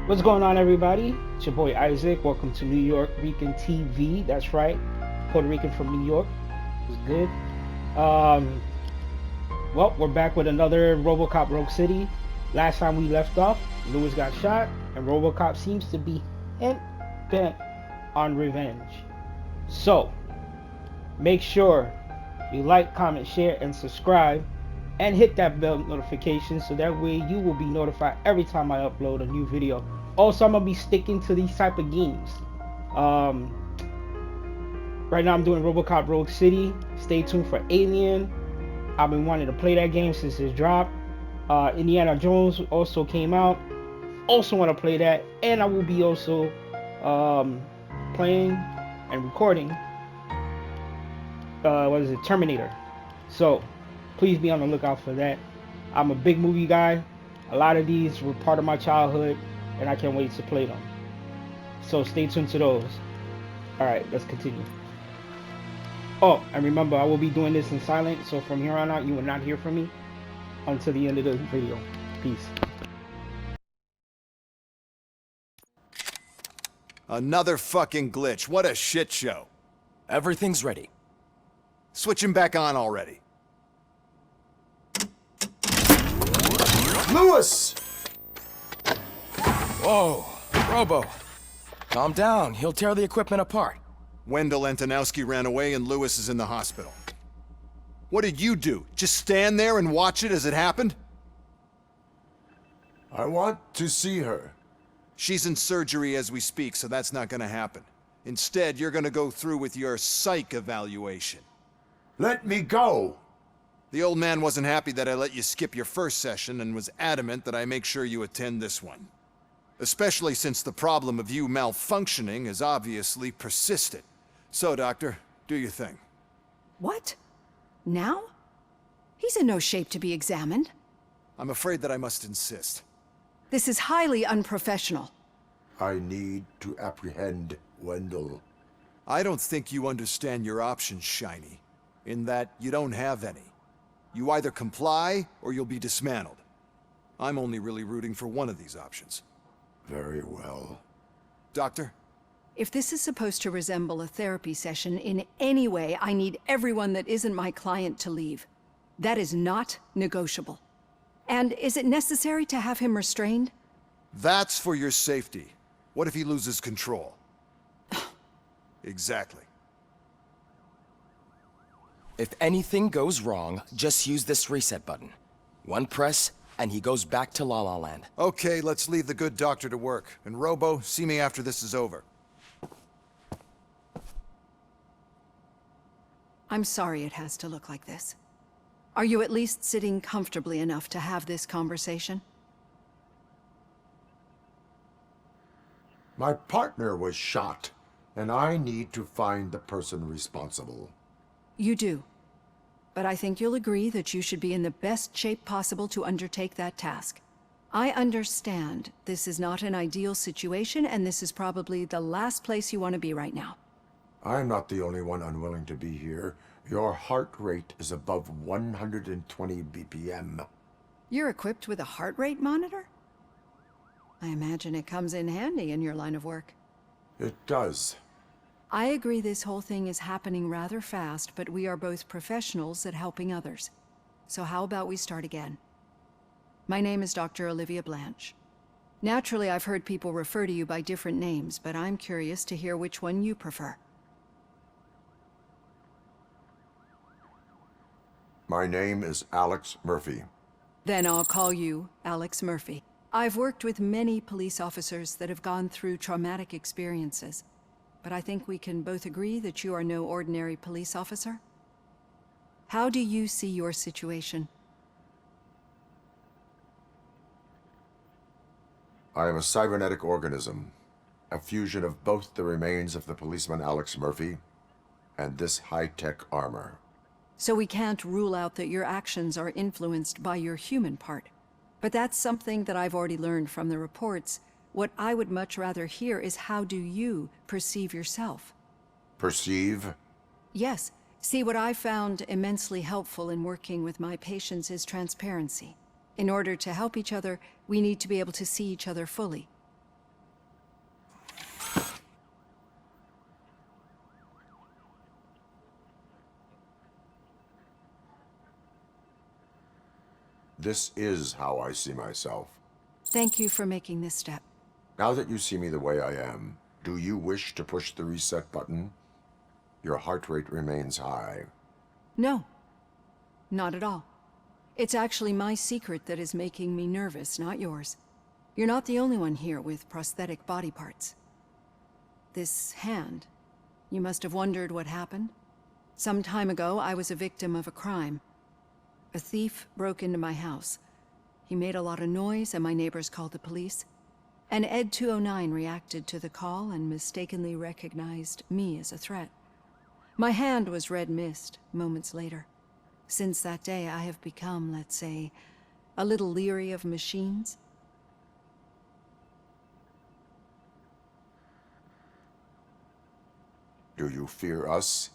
What's going on, everybody? It's your boy Isaac. Welcome to New York Rican TV. That's right, Puerto Rican from New York. It's good. Um, well, we're back with another RoboCop Rogue City. Last time we left off, Lewis got shot, and RoboCop seems to be bent on revenge. So, make sure you like, comment, share, and subscribe, and hit that bell notification so that way you will be notified every time I upload a new video. Also, I'm gonna be sticking to these type of games. Um, right now I'm doing RoboCop Rogue City. Stay tuned for Alien. I've been wanting to play that game since its drop. Indiana Jones also came out. Also want to play that, and I will be also playing and recording. What is it? Terminator. So please be on the lookout for that. I'm a big movie guy. A lot of these were part of my childhood, and I can't wait to play them. So stay tuned to those. Alright, let's continue. Oh, and remember, I will be doing this in silent, so from here on out, you will not hear from me until the end of the video. Peace. Another fucking glitch. What a shit show. Everything's ready. Switch him back on already. Lewis! Whoa, Robo. Calm down, he'll tear the equipment apart. Wendell Antonowski ran away and Lewis is in the hospital. What did you do? Just stand there and watch it as it happened? I want to see her. She's in surgery as we speak, so that's not gonna happen. Instead, you're gonna go through with your psych evaluation. Let me go! The old man wasn't happy that I let you skip your first session and was adamant that I make sure you attend this one. Especially since the problem of you malfunctioning has obviously persisted. So, Doctor, do your thing. What? Now? He's in no shape to be examined. I'm afraid that I must insist. This is highly unprofessional. I need to apprehend Wendell. I don't think you understand your options, Shiny. In that you don't have any. You either comply, or you'll be dismantled. I'm only really rooting for one of these options. Very well. Doctor? If this is supposed to resemble a therapy session in any way, I need everyone that isn't my client to leave. That is not negotiable. And is it necessary to have him restrained? That's for your safety. What if he loses control? Exactly. If anything goes wrong, just use this reset button. One press, and he goes back to La La Land. Okay, let's leave the good doctor to work. And Robo, see me after this is over. I'm sorry it has to look like this. Are you at least sitting comfortably enough to have this conversation? My partner was shot, and I need to find the person responsible. You do. But I think you'll agree that you should be in the best shape possible to undertake that task. I understand this is not an ideal situation, and this is probably the last place you want to be right now. I'm not the only one unwilling to be here. Your heart rate is above 120 BPM. You're equipped with a heart rate monitor? I imagine it comes in handy in your line of work. It does. I agree this whole thing is happening rather fast, but we are both professionals at helping others. So how about we start again? My name is Dr. Olivia Blanche. Naturally, I've heard people refer to you by different names, but I'm curious to hear which one you prefer. My name is Alex Murphy. Then I'll call you Alex Murphy. I've worked with many police officers that have gone through traumatic experiences. But I think we can both agree that you are no ordinary police officer? How do you see your situation? I am a cybernetic organism, a fusion of both the remains of the policeman Alex Murphy and this high-tech armor. So we can't rule out that your actions are influenced by your human part. But that's something that I've already learned from the reports. What I would much rather hear is how do you perceive yourself? Perceive? Yes. See, what I found immensely helpful in working with my patients is transparency. In order to help each other, we need to be able to see each other fully. This is how I see myself. Thank you for making this step. Now that you see me the way I am, do you wish to push the reset button? Your heart rate remains high. No, not at all. It's actually my secret that is making me nervous, not yours. You're not the only one here with prosthetic body parts. This hand, you must have wondered what happened. Some time ago, I was a victim of a crime. A thief broke into my house. He made a lot of noise and my neighbors called the police. And Ed 209 reacted to the call and mistakenly recognized me as a threat. My hand was red mist moments later. Since that day, I have become, let's say, a little leery of machines. Do you fear us?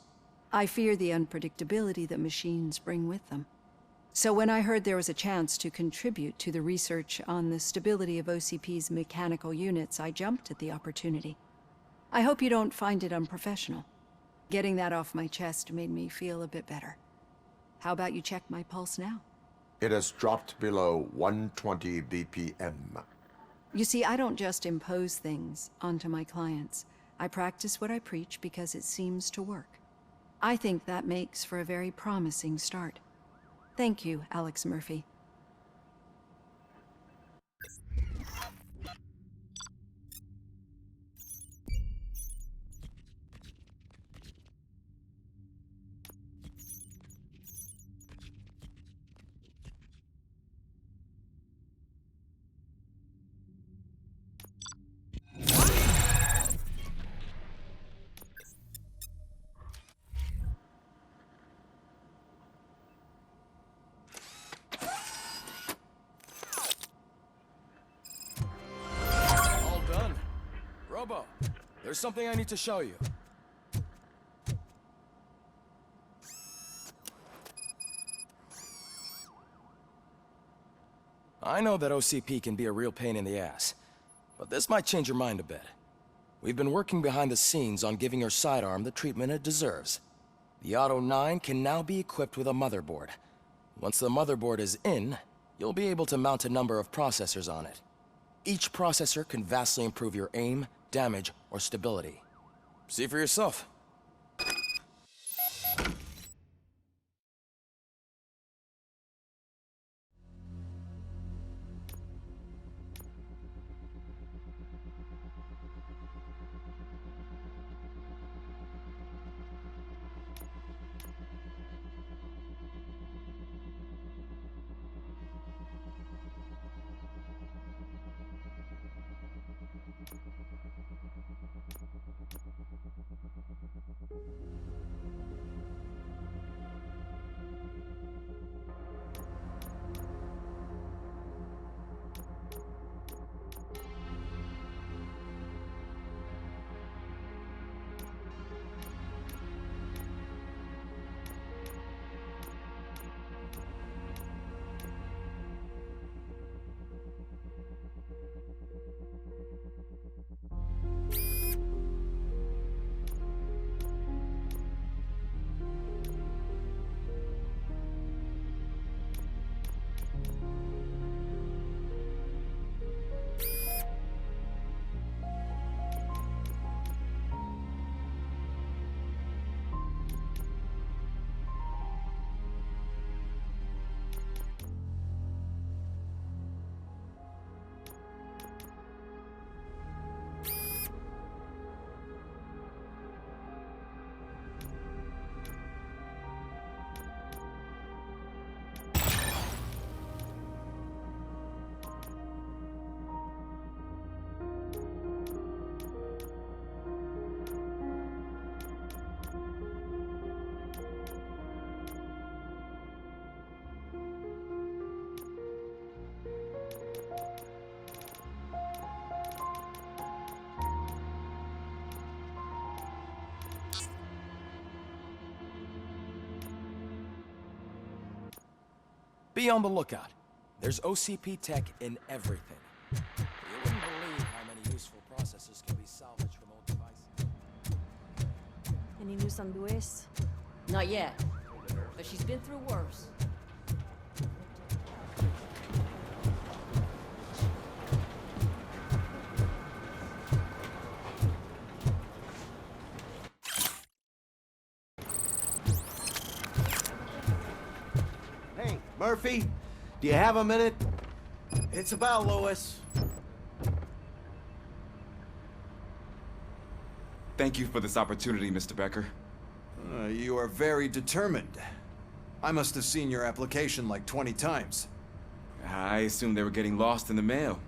I fear the unpredictability that machines bring with them. So when I heard there was a chance to contribute to the research on the stability of OCP's mechanical units, I jumped at the opportunity. I hope you don't find it unprofessional. Getting that off my chest made me feel a bit better. How about you check my pulse now? It has dropped below 120 BPM. You see, I don't just impose things onto my clients. I practice what I preach because it seems to work. I think that makes for a very promising start. Thank you, Alex Murphy. All done. Robo, there's something I need to show you. I know that OCP can be a real pain in the ass, but this might change your mind a bit. We've been working behind the scenes on giving your sidearm the treatment it deserves. The Auto 9 can now be equipped with a motherboard. Once the motherboard is in, you'll be able to mount a number of processors on it. Each processor can vastly improve your aim, damage, or stability. See for yourself. Be on the lookout. There's OCP tech in everything. You wouldn't believe how many useful processors can be salvaged from old devices. Any news on Luis? Not yet, but she's been through worse. Murphy, do you have a minute? It's about Lois. Thank you for this opportunity, Mr. Becker. You are very determined. I must have seen your application like 20 times. I assumed they were getting lost in the mail.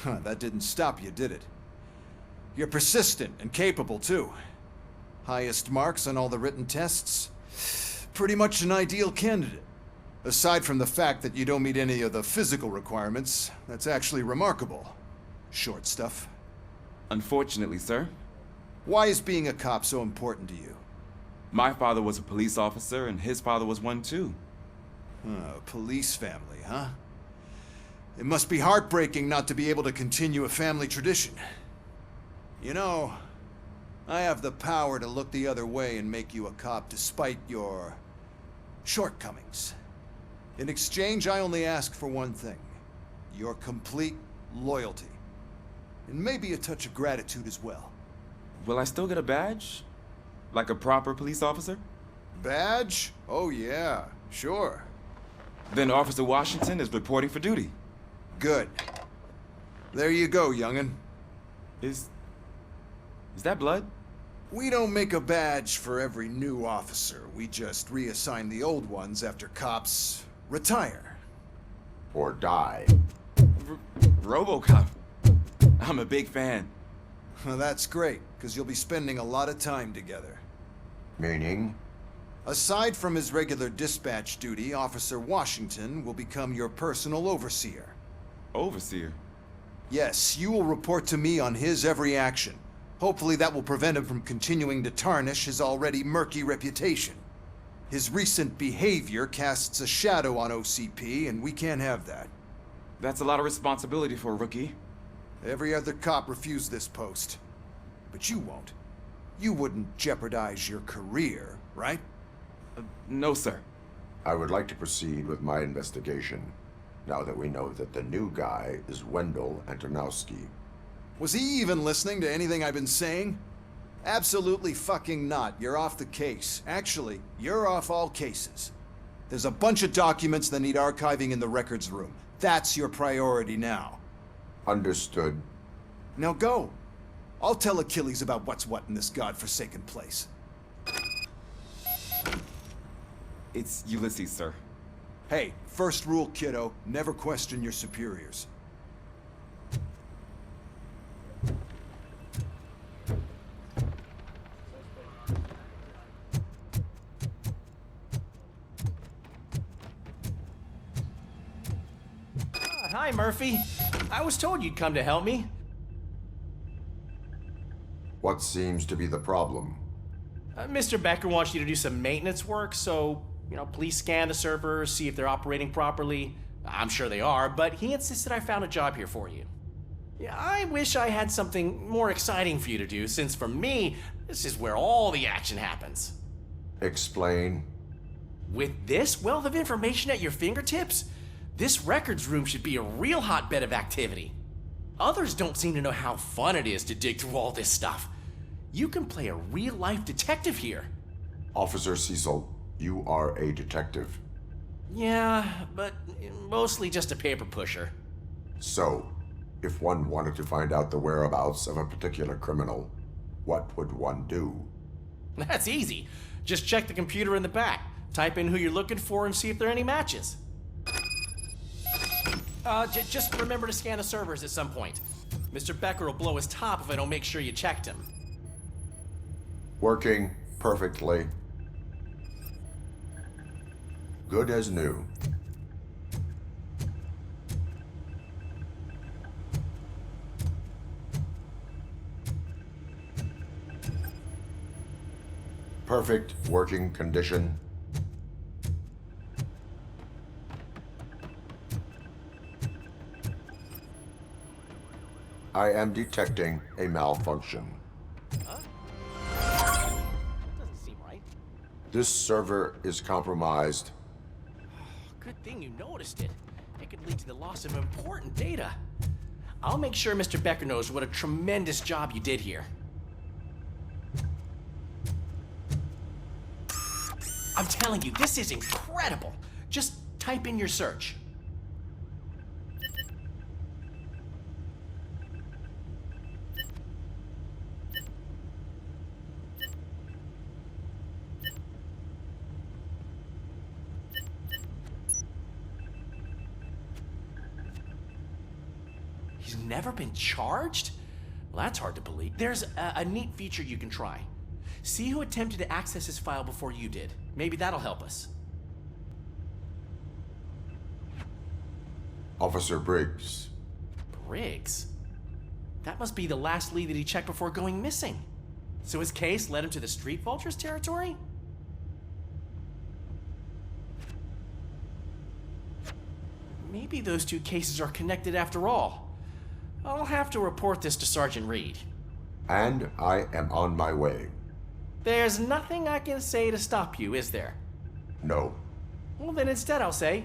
That didn't stop you, did it? You're persistent and capable, too. Highest marks on all the written tests. Pretty much an ideal candidate. Aside from the fact that you don't meet any of the physical requirements, that's actually remarkable. Short stuff. Unfortunately, sir. Why is being a cop so important to you? My father was a police officer, and his father was one too. Police family, huh? It must be heartbreaking not to be able to continue a family tradition. You know, I have the power to look the other way and make you a cop despite your shortcomings. In exchange, I only ask for one thing. Your complete loyalty. And maybe a touch of gratitude as well. Will I still get a badge? Like a proper police officer? Badge? Oh yeah, sure. Then Officer Washington is reporting for duty. Good. There you go, young'un. Is that blood? We don't make a badge for every new officer. We just reassign the old ones after cops retire. Or die. RoboCop. I'm a big fan. Well, that's great, because you'll be spending a lot of time together. Meaning? Aside from his regular dispatch duty, Officer Washington will become your personal overseer. Overseer? Yes, you will report to me on his every action. Hopefully that will prevent him from continuing to tarnish his already murky reputation. His recent behavior casts a shadow on OCP, and we can't have that. That's a lot of responsibility for a rookie. Every other cop refused this post. But you won't. You wouldn't jeopardize your career, right? No, sir. I would like to proceed with my investigation, now that we know that the new guy is Wendell Antonowski. Was he even listening to anything I've been saying? Absolutely fucking not. You're off the case. Actually, you're off all cases. There's a bunch of documents that need archiving in the records room. That's your priority now. Understood. Now go. I'll tell Achilles about what's what in this godforsaken place. It's Ulysses, sir. Hey, first rule, kiddo, never question your superiors. Hi, Murphy. I was told you'd come to help me. What seems to be the problem? Mr. Becker wants you to do some maintenance work, so, please scan the servers, see if they're operating properly. I'm sure they are, but he insisted I found a job here for you. Yeah, I wish I had something more exciting for you to do, since for me, this is where all the action happens. Explain. With this wealth of information at your fingertips, this records room should be a real hotbed of activity. Others don't seem to know how fun it is to dig through all this stuff. You can play a real-life detective here. Officer Cecil, you are a detective. Yeah, but mostly just a paper pusher. So, if one wanted to find out the whereabouts of a particular criminal, what would one do? That's easy. Just check the computer in the back, type in who you're looking for, and see if there are any matches. Just remember to scan the servers at some point. Mr. Becker will blow his top if I don't make sure you checked him. Working perfectly. Good as new. Perfect working condition. I am detecting a malfunction. Doesn't seem right. This server is compromised. Good thing you noticed it. It could lead to the loss of important data. I'll make sure Mr. Becker knows what a tremendous job you did here. I'm telling you, this is incredible. Just type in your search. He's never been charged? Well, that's hard to believe. There's a neat feature you can try. See who attempted to access his file before you did. Maybe that'll help us. Officer Briggs. Briggs? That must be the last lead that he checked before going missing. So his case led him to the Street Vultures territory? Maybe those two cases are connected after all. I'll have to report this to Sergeant Reed. And I am on my way. There's nothing I can say to stop you, is there? No. Well, then instead I'll say,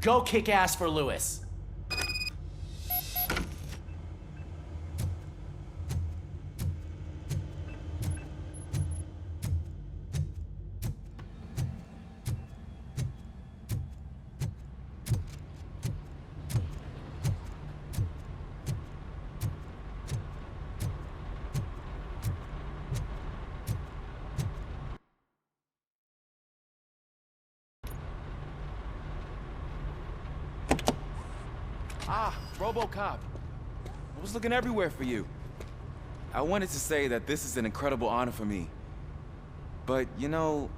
go kick ass for Lewis. Ah, RoboCop. I was looking everywhere for you. I wanted to say that this is an incredible honor for me. But, you know,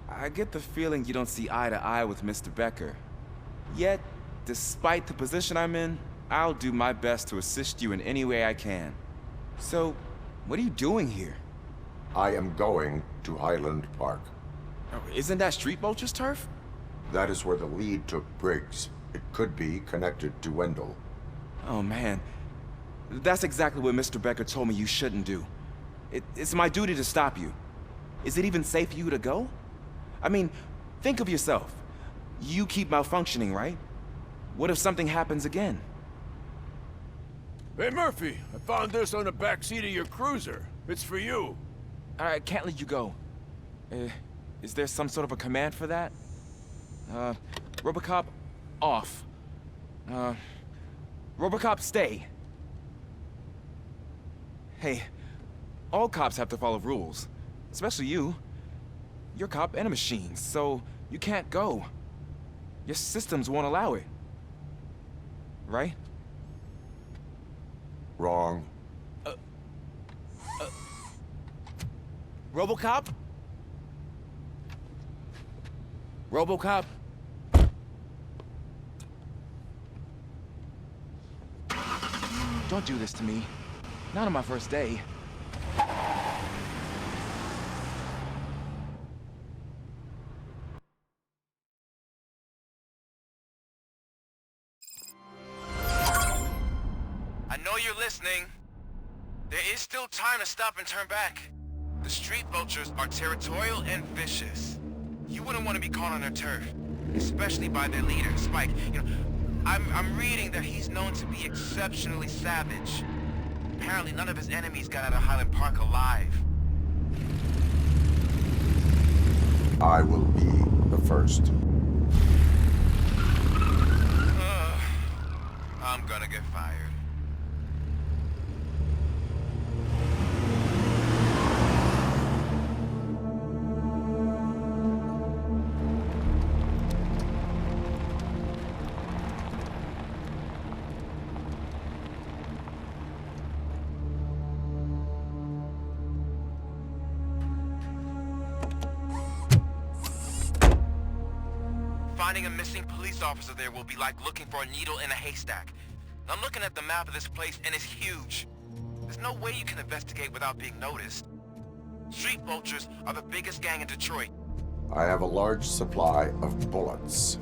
I get the feeling you don't see eye to eye with Mr. Becker. Yet, despite the position I'm in, I'll do my best to assist you in any way I can. So, what are you doing here? I am going to Highland Park. Isn't that Street Vulture's turf? That is where the lead took Briggs. It could be connected to Wendell. Oh, man. That's exactly what Mr. Becker told me you shouldn't do. It's my duty to stop you. Is it even safe for you to go? I mean, think of yourself. You keep malfunctioning, right? What if something happens again? Hey, Murphy, I found this on the back seat of your cruiser. It's for you. I can't let you go. Is there some sort of a command for that? RoboCop, off. RoboCop, stay. Hey, all cops have to follow rules. Especially you. You're a cop and a machine, so you can't go. Your systems won't allow it. Right? Wrong. RoboCop? RoboCop? Don't do this to me. Not on my first day. I know you're listening. There is still time to stop and turn back. The Street Vultures are territorial and vicious. You wouldn't want to be caught on their turf, especially by their leader, Spike. You know, I'm reading that he's known to be exceptionally savage. Apparently none of his enemies got out of Highland Park alive. I will be the first. I'm gonna get fired. Finding a missing police officer there will be like looking for a needle in a haystack. I'm looking at the map of this place and it's huge. There's no way you can investigate without being noticed. Street Vultures are the biggest gang in Detroit. I have a large supply of bullets.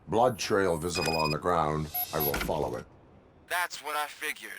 Blood trail visible on the ground. I will follow it. That's what I figured.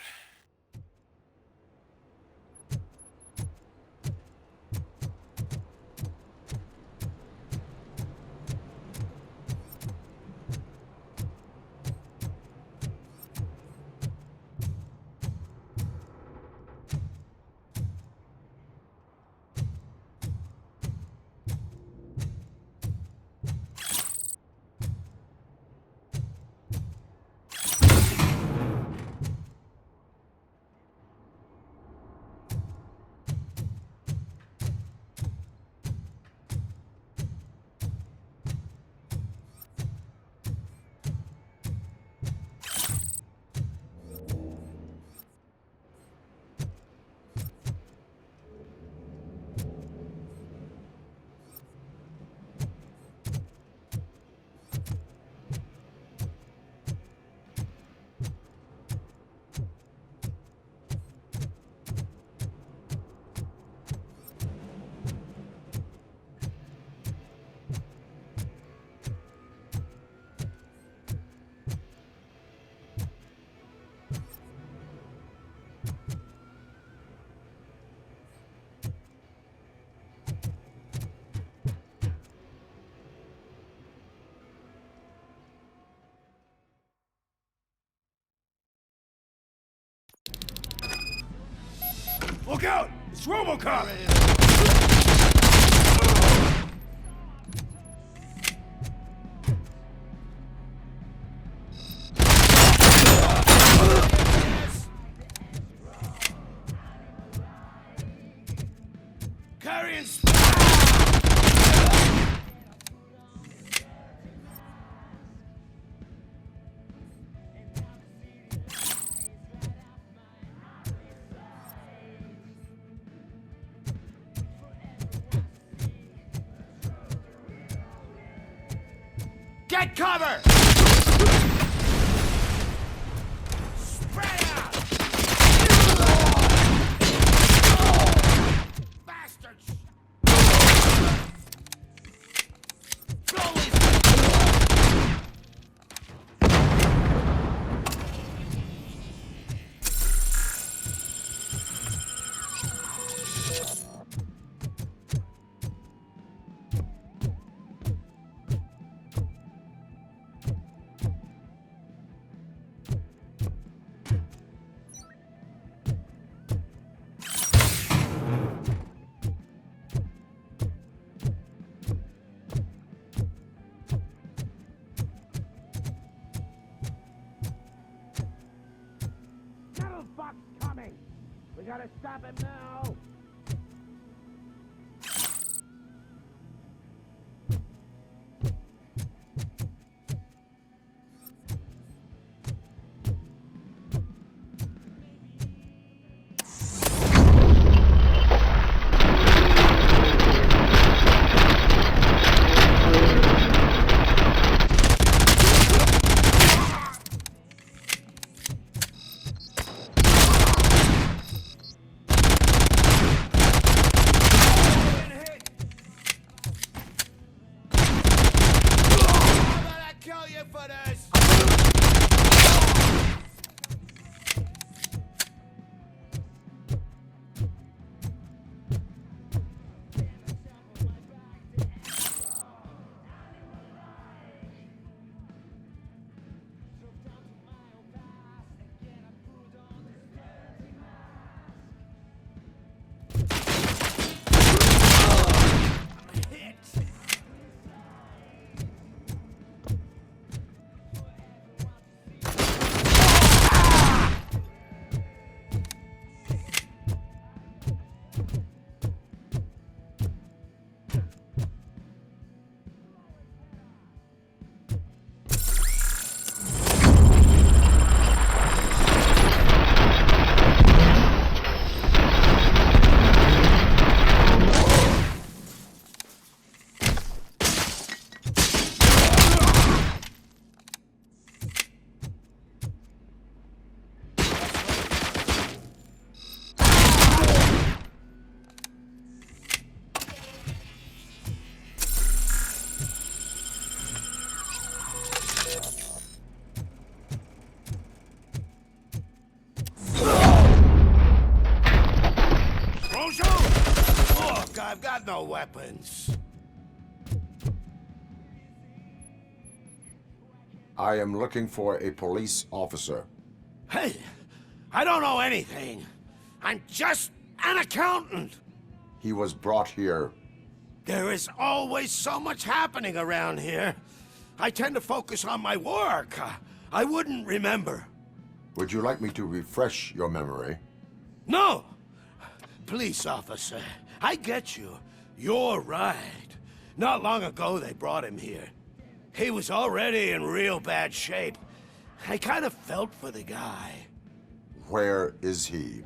Look out! It's RoboCop! Carrying. Get cover! Spread out! Bastards! Coming! We gotta stop him now! no weapons. I am looking for a police officer. Hey, I don't know anything. I'm just an accountant. He was brought here. There is always so much happening around here. I tend to focus on my work. I wouldn't remember. Would you like me to refresh your memory? No! Police officer, I get you. You're right. Not long ago they brought him here. He was already in real bad shape. I kind of felt for the guy. Where is he?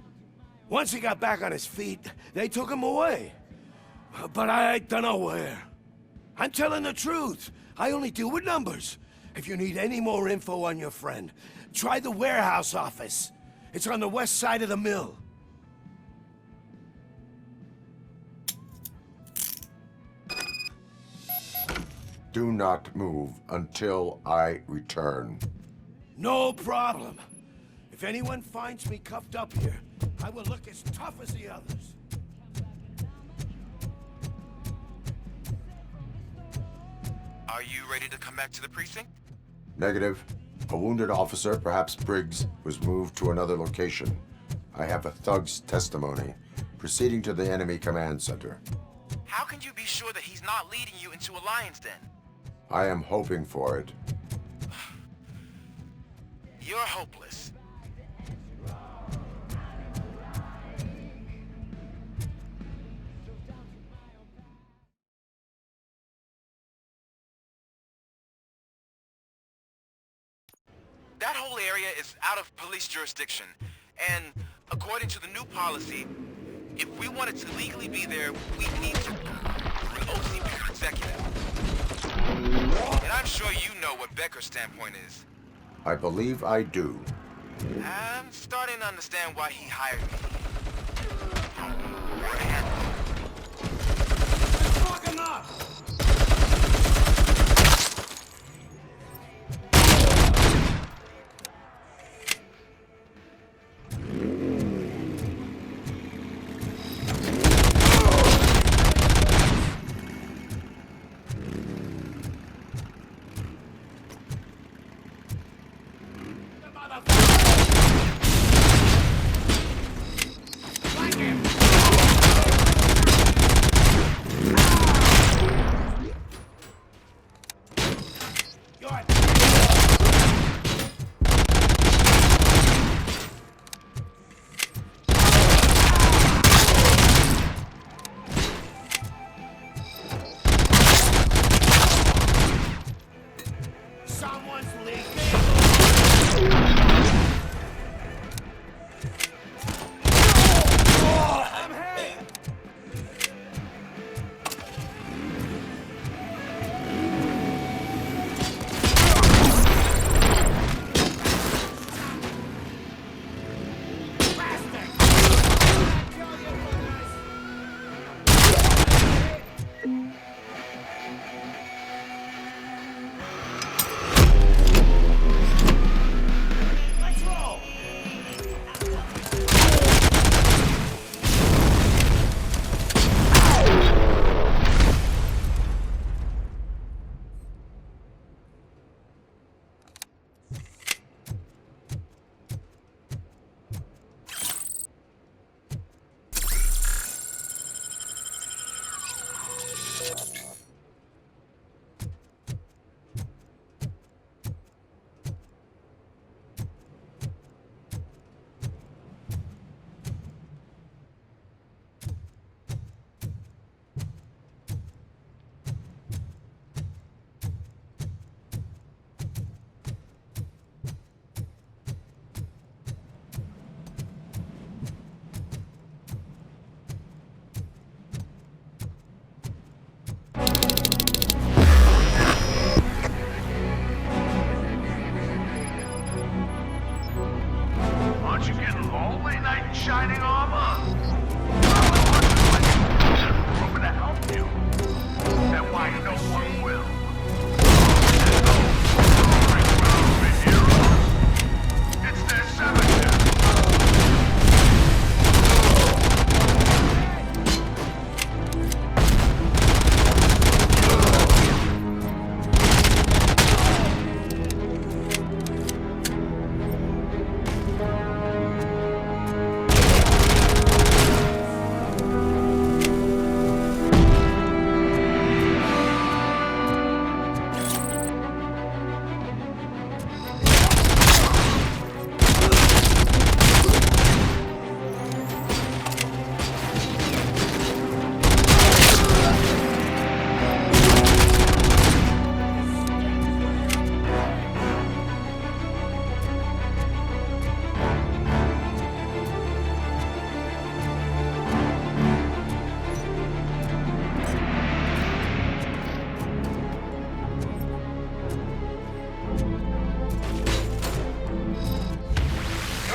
Once he got back on his feet, they took him away. But I don't know where. I'm telling the truth. I only deal with numbers. If you need any more info on your friend, try the warehouse office. It's on the west side of the mill. Do not move until I return. No problem. If anyone finds me cuffed up here, I will look as tough as the others. Are you ready to come back to the precinct? Negative. A wounded officer, perhaps Briggs, was moved to another location. I have a thug's testimony, proceeding to the enemy command center. How can you be sure that he's not leading you into a lion's den? I am hoping for it. You're hopeless. That whole area is out of police jurisdiction, and according to the new policy, if we wanted to legally be there, we need to an OCP executive. And I'm sure you know what Becker's standpoint is. I believe I do. I'm starting to understand why he hired me. Fucking up!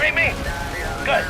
see me? Good.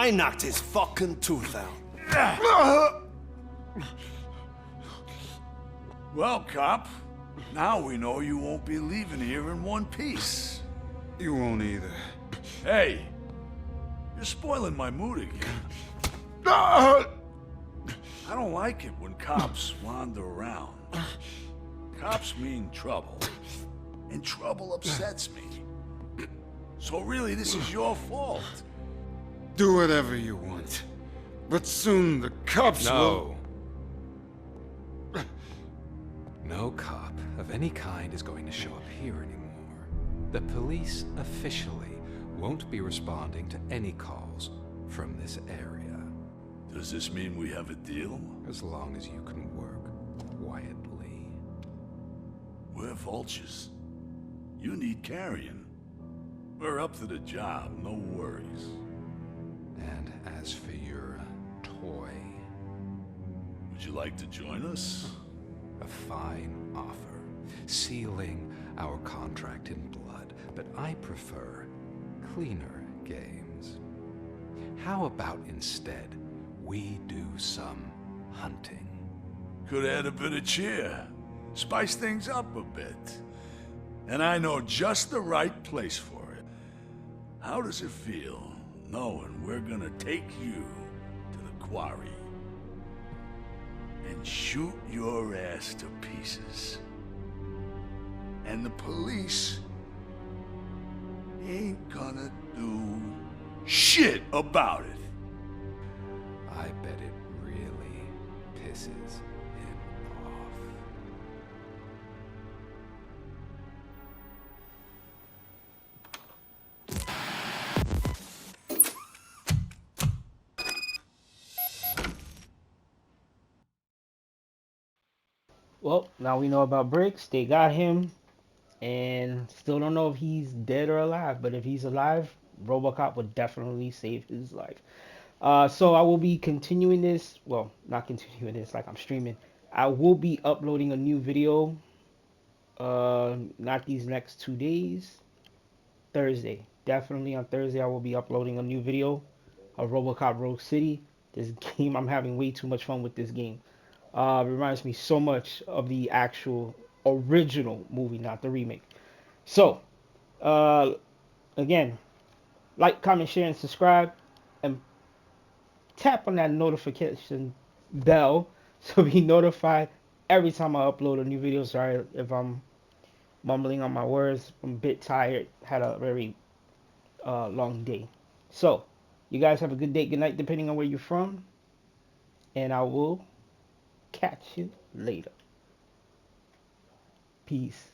I knocked his fucking tooth out. Well, cop, now we know you won't be leaving here in one piece. You won't either. Hey, you're spoiling my mood again. I don't like it when cops wander around. Cops mean trouble, and trouble upsets me. So really, this is your fault. Do whatever you want. But soon the cops will... No cop of any kind is going to show up here anymore. The police officially won't be responding to any calls from this area. Does this mean we have a deal? As long as you can work quietly. We're vultures. You need carrion. We're up to the job, no worries. And as for your toy... Would you like to join us? A fine offer, sealing our contract in blood, but I prefer cleaner games. How about instead we do some hunting? Could add a bit of cheer, spice things up a bit. And I know just the right place for it. How does it feel knowing we're gonna take you to the quarry and shoot your ass to pieces? And the police ain't gonna do shit about it. I bet it really pisses him off. Well, now we know about Briggs. They got him, and still don't know if he's dead or alive. But if he's alive, RoboCop would definitely save his life. So I will be continuing this. Well, not continuing this like I'm streaming. I will be uploading a new video. Not these next 2 days. Thursday. Definitely on Thursday I will be uploading a new video of RoboCop Rogue City. This game, I'm having way too much fun with this game. It reminds me so much of the actual original movie, not the remake. So, again, like, comment, share, and subscribe. And tap on that notification bell so be notified every time I upload a new video. Sorry if I'm mumbling on my words. I'm a bit tired. Had a very long day. So, you guys have a good day, good night, depending on where you're from. And I will catch you later. Peace.